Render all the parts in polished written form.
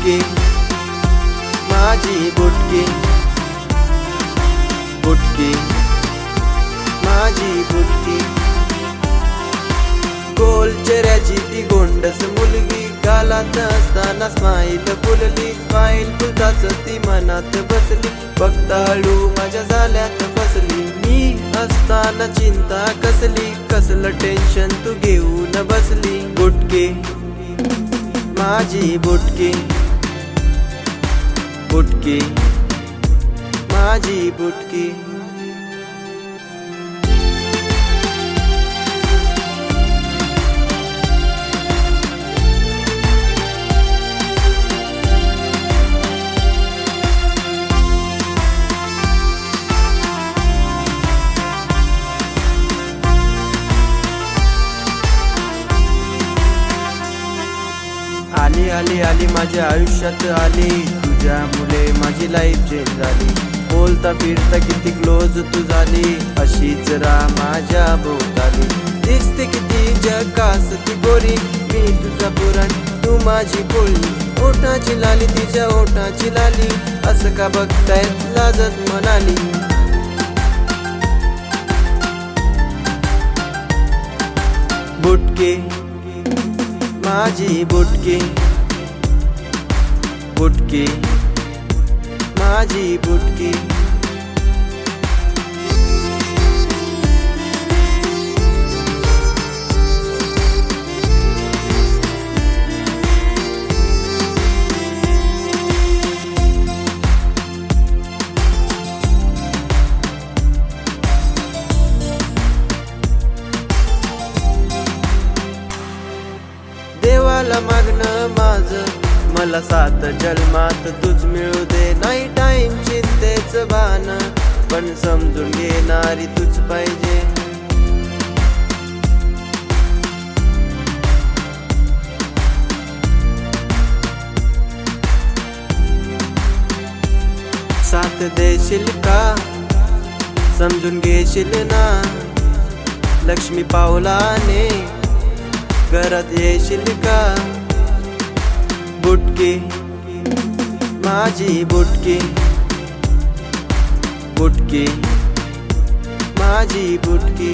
बुटकी माझी बुटकी, बुटकी माझी बुटकी। गोल चेहऱ्याची ती गोंडस मुलगी, गालात असताना स्माईल फुलली, स्माईल फुलताच ती मनात बसली, बघता हळू माझ्या झाल्यात बसली। मी असताना चिंता कसली, कसलं टेन्शन तू घेऊन बसली। बुटकी माझी बुटकी, बुटकी माझी बुटकी। आली आली आली माझ्या आयुष्यात आली, तुझ्यामुळे माझी लाईफ चेंज झाली। बोलता फिरता किती क्लोज तू झाली, अशीच राह माझ्या भोवताली। दिसते किती झकास ती गोरी, मी तुझा पुरण तू माझी बोली। ओठाची लाली तिच्या ओठाची लाली, असं का बघतायत लाजत म्हणाली। बुटकी माझी बुटकी, बुटकी माझी बुटकी। देवाला मागणं माझं, मला 7 जन्मात तूच मिळू दे। नाही टाइम चिंतेच भान, पण समजून घेणारी तूच पाहिजे। साथ देशील का, समजून घेशील ना, लक्ष्मी पावलाने घरात येशील का। बुटकी माझी बुटकी, बुटकी माझी बुटकी।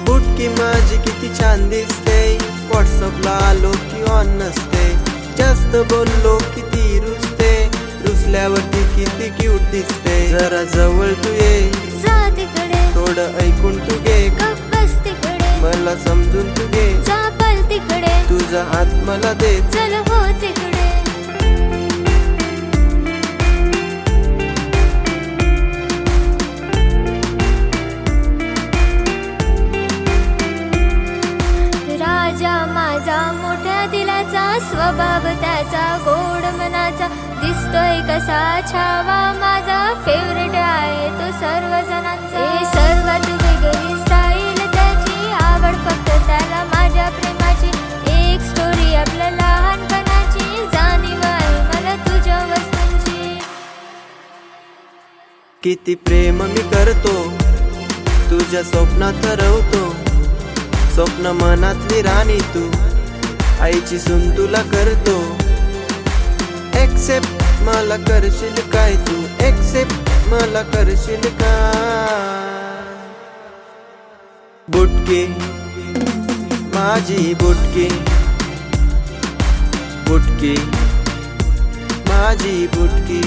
बुटकी माझी किती छान दिसते, व्हॉट्सअपला आलो की ऑन नसते। जास्त बोललो किती रुसते, रुसल्यावरती किती क्यूट दिसते। जरा जवळ तू ये, जा तिकडे, थोडं ऐकून तू घे, गप्प बस तिकडे, मला समजून तू घे, जा पळ तिकडे, तुझा हात मला दे, चल हो तिकडे। राजा माझा मोठ्या दिलाचा, स्वभाव त्याचा गोड मनाचा, दिसतोय कसा छावा माझा, फेवरेट आहे तो सर्व जणांचा। सर्वात वेगळी स्टाईल त्याची, आवड फक्त त्याला माझ्या प्रेमाची। एक स्टोरी आपल्या लहानपणाची, जाणीव आहे मला तुझ्या वस्तूंची। किती प्रेम मी करतो, तुझ्या स्वप्नात रवतो, स्वप्न मनातली राणी तू, आईची सून तुला करतो। एक्सेप्ट मला करशील काय तू, एक्सेप्ट मला करशील का। बुटकी माझी बुटकी, बुटकी माझी बुटकी।